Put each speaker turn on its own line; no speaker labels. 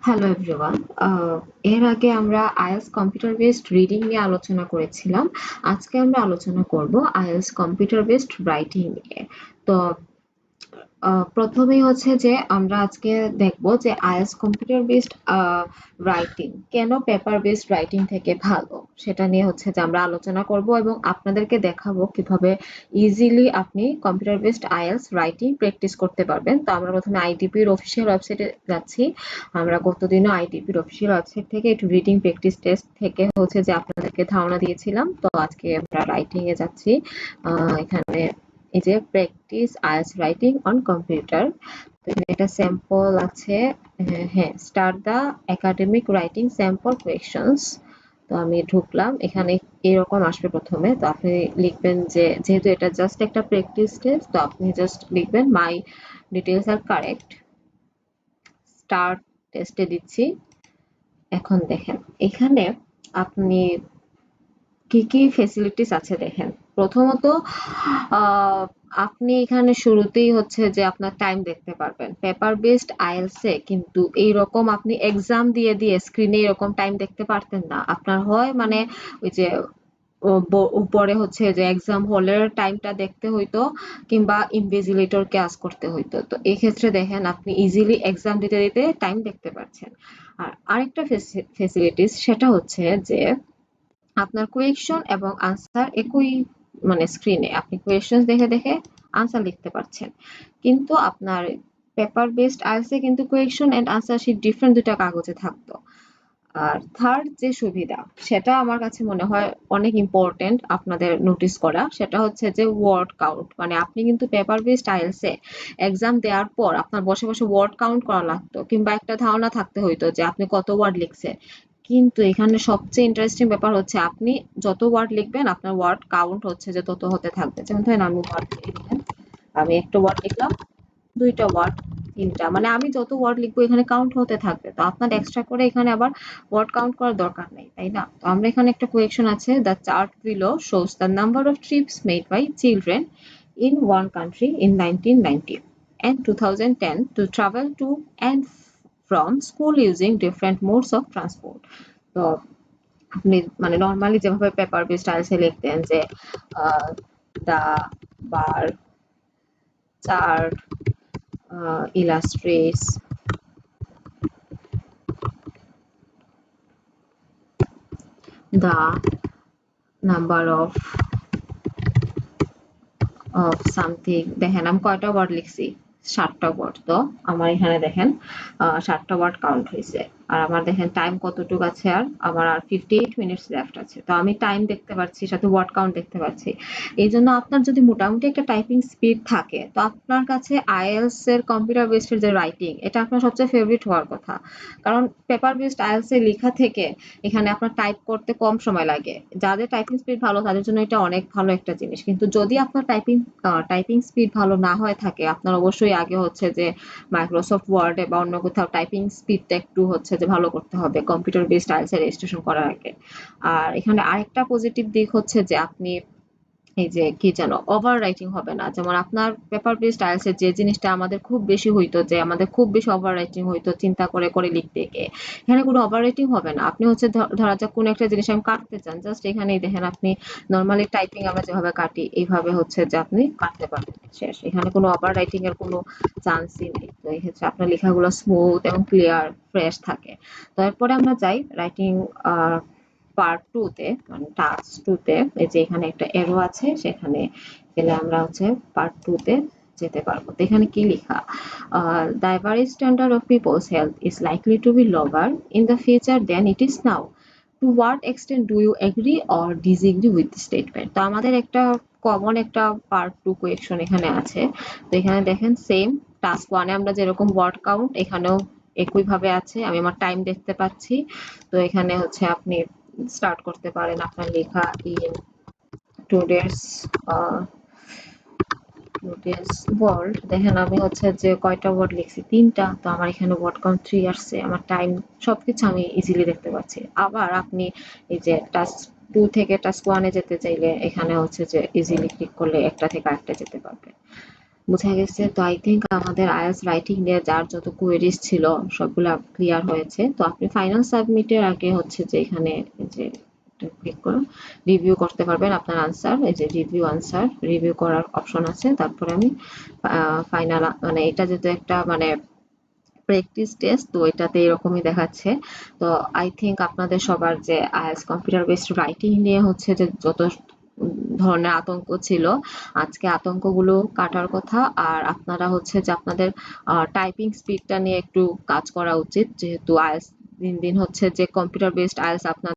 Hello everyone. এর আগে আমরা আইএলটিএস কম্পিউটার বেসড রিডিং নিয়ে আলোচনা করেছিলাম। আজকে আমরা আলোচনা করব আইএলটিএস কম্পিউটার বেসড রাইটিং নিয়ে। তো প্রথমেই হচ্ছে যে আমরা আজকে দেখব যে আইএলটিএস কম্পিউটার বেসড রাইটিং কেন পেপার বেসড রাইটিং থেকে ভালো, সেটা নিয়ে হচ্ছে যে আমরা আলোচনা করব এবং আপনাদেরকে দেখাবো কিভাবে ইজিলি আপনি computer based IELTS writing practice করতে পারবেন। তো আমরা প্রথমে আইডিপির অফিসিয়াল ওয়েবসাইটে যাচ্ছি। আমরা গতদিনও আইডিপির অফিসিয়াল ওয়েবসাইট থেকে একটু রিডিং প্র্যাকটিস টেস্ট থেকে হচ্ছে যে আপনাদেরকে ধারণা দিয়েছিলাম। তো আজকে আমরা রাইটিং এ যাচ্ছি। এখানে এই যে practice IELTS writing on computer, তো এখানে একটা স্যাম্পল আছে। হ্যাঁ, স্টার্ট দা একাডেমিক রাইটিং স্যাম্পল কোয়েশ্চেনস। তো আমি ঢুকলাম, এখানে এরকম আসবে প্রথমে। তো আপনি লিখবেন যে যেহেতু এটা জাস্ট একটা প্র্যাকটিস টেস্ট, তো আপনি জাস্ট লিখবেন মাই ডিটেলস আর কারেক্ট। স্টার্ট টেস্টে দিচ্ছি। এখন দেখেন এখানে আপনি কি কি ফেসিলিটিস আছে দেখেন। প্রথমত আপনি এখানে শুরুতেই হচ্ছে যে আপনার টাইম দেখতে পারবেন। পেপার বেসড আইএলটিএস এ কিন্তু এইরকম আপনি এক্সাম দিয়ে দিয়ে স্ক্রিনে এরকম টাইম দেখতে পারতেন না। আপনার হয় মানে ওই যে উপরে হচ্ছে যে এক্সাম হলের টাইমটা দেখতে হইতো, কিংবা ইনভিজিলেটর ক্লাস করতে হইতো। তো এই ক্ষেত্রে দেখেন আপনি ইজিলি এক্সাম দিতে দিতে টাইম দেখতে পাচ্ছেন। আর আরেকটা ফেসিলিটিস সেটা হচ্ছে যে আপনার কোয়েকশন এবং আনসার একই মানে স্ক্রিনে আপনি কোয়েকশন দেখে দেখে আনসার লিখতে পারছেন। কিন্তু আপনার পেপার বেসড আইএলটিএস এ কিন্তু question and answer sheet different দুটা কাগজে থাকতো। আর থার্ড যে সুবিধা, সেটা আমার কাছে মনে হয় অনেক ইম্পর্টেন্ট আপনাদের নোটিস করা, সেটা হচ্ছে যে ওয়ার্ড কাউন্ট। মানে আপনি কিন্তু পেপার বেসড আইএলটিএস এ এক্সাম দেওয়ার পর আপনার বসে বসে ওয়ার্ড কাউন্ট করা লাগতো, কিংবা একটা ধারণা থাকতে হইতো যে আপনি কত ওয়ার্ড লিখছেন। কিন্তু এখানে সবচেয়ে ইন্টারেস্টিং ব্যাপার হচ্ছে আপনি যত ওয়ার্ড লিখবেন আপনার ওয়ার্ড কাউন্ট হচ্ছে যে তত হতে থাকবে। যেমন ধরেন আমি ওয়ার্ড লিখলাম, আমি একটা ওয়ার্ড লিখলাম, দুইটা ওয়ার্ড, তিনটা, মানে আমি যত ওয়ার্ড লিখবো এখানে কাউন্ট হতে থাকবে। তো আপনার এক্সট্রা করে এখানে আবার ওয়ার্ড কাউন্ট করার দরকার নেই, তাই না? তো আমরা এখানে একটা কোয়েকশন আছে, the chart below shows the number of trips made by children in one country in 1990 and 2010 to travel to and from school using different modes of transport. তো আপনি মানে নরমালি যেভাবে পেপার বেসড স্টাইলসে লিখতেন যে the bar chart illustrates the number of something। দেখেন আমি কয়টা ওয়ার্ড লিখছি, 7টা ওয়ার্ড। তো আমার এখানে দেখেন 7টা ওয়ার্ড কাউন্ট হয়েছে। আর আমার দেখেন টাইম কতটুকু আছে, আর আমার আর 58 মিনিটস লেফট আছে। তো আমি টাইম দেখতে পাচ্ছি, সাথে ওয়ার্ড কাউন্ট দেখতে পাচ্ছি। এই জন্য আপনার যদি মোটামুটি একটা টাইপিং স্পিড থাকে, তো আপনার কাছে আইএলটিএস এর কম্পিউটার বেসড যে রাইটিং, এটা আপনার সবচেয়ে ফেভারিট হওয়ার কথা। কারণ পেপার বেসড আইএলটিএস এর লেখা থেকে এখানে আপনার টাইপ করতে কম সময় লাগে। যাদের টাইপিং স্পিড ভালো তাদের জন্য এটা অনেক ভালো একটা জিনিস। কিন্তু যদি আপনার টাইপিং স্পিড ভালো না হয়ে থাকে, আপনার অবশ্যই আগে হচ্ছে যে মাইক্রোসফট ওয়ার্ডে বা অন্য কোথাও টাইপিং স্পিডটা একটু হচ্ছে যে ভালো করতে হবে কম্পিউটার বেসড আইএলটিএস এর রেজিস্ট্রেশন করার আগে। আর এখানে আরেকটা পজিটিভ দিক হচ্ছে যে আপনি এই যে কি যেন ওভার রাইটিং হবে না। যেমন আপনার পেপার বেসড আইএলটিএস এর যে জিনিসটা আমাদের খুব বেশি হইতো, যে আমাদের খুব বেশি ওভার রাইটিং হইতো চিন্তা করে করে লিখতে গিয়ে, এখানে কোনো ওভার রাইটিং হবে না। আপনি হচ্ছে ধরা যাক কোনো একটা জিনিস আমি কাটতে চান, জাস্ট এখানেই দেখেন আপনি নর্মালি টাইপিং আমরা যেভাবে কাটি এইভাবে হচ্ছে যে আপনি কাটতে পারবেন, শেষ। এখানে কোনো ওভার রাইটিং এর কোনো চান্সই নেই। তো এই ক্ষেত্রে আপনার লেখাগুলো স্মুথ এবং ক্লিয়ার ফ্রেশ থাকে। তো এরপরে আমরা যাই রাইটিং পার্ট 2 তে, মানে টাস্ক 2 তে। এই যে এখানে একটা এরো আছে, সেখানে গেলে আমরা হচ্ছে পার্ট 2 তে যেতে পারবো। তো এখানে কি লেখা, the average standard of people's health is likely to be lower in the future than it is now. To what extent do you agree or disagree with the statement? তো আমাদের একটা কমন একটা পার্ট 2 কোয়েকশন এখানে আছে। তো এখানে দেখেন same task 1 এ আমরা যেরকম ওয়ার্ড কাউন্ট, এখানেও একইভাবে আছে। আমি আমার টাইম দেখতে পাচ্ছি। তো এখানে হচ্ছে আপনি স্টার্ট করতে পারেন আপনার লেখা ইন টুডেস টুডেস ওয়ার্ল্ড। দেখেন আমি হচ্ছে যে কয়টা ওয়ার্ড লিখছি, 3টা। তো আমার এখানে ওয়ার্ড কাউন্ট 3 আসছে। আমার টাইম সবকিছু আমি ইজিলি দেখতে পাচ্ছি। আবার আপনি এই যে টাস্ক 2 থেকে টাস্ক 1 এ যেতে চাইলে এখানে হচ্ছে যে ইজিলি ক্লিক করলে একটা থেকে আরেকটা যেতে পারবে। বোঝা গেছে। তো আই থিঙ্ক আমাদের আইএলটিএস রাইটিং নিয়ে যার যত কোয়েরিজ ছিল সবগুলা ক্লিয়ার হয়েছে। তো আপনি ফাইনাল সাবমিটের আগে হচ্ছে যে এখানে এই যে ক্লিক করে রিভিউ করতে পারবেন আপনার আনসার। এই যে রিভিউ আনসার, রিভিউ করার অপশন আছে। তারপরে আমি ফাইনাল, মানে এটা যেহেতু একটা মানে প্র্যাকটিস টেস্ট, তো এটাতে এরকমই দেখাচ্ছে। তো আই থিঙ্ক আপনাদের সবার যে আইএলটিএস কম্পিউটার বেসড রাইটিং নিয়ে হচ্ছে যে যত ধরনের আতঙ্ক ছিল, আজকে আতঙ্কগুলো কাটার কথা। আর আপনারা হচ্ছে যে আপনাদের টাইপিং স্পিডটা নিয়ে একটু কাজ করা উচিত, যেহেতু আইএলটিএস দিন দিন হচ্ছে যে কম্পিউটার বেসড আইএলটিএস আপনার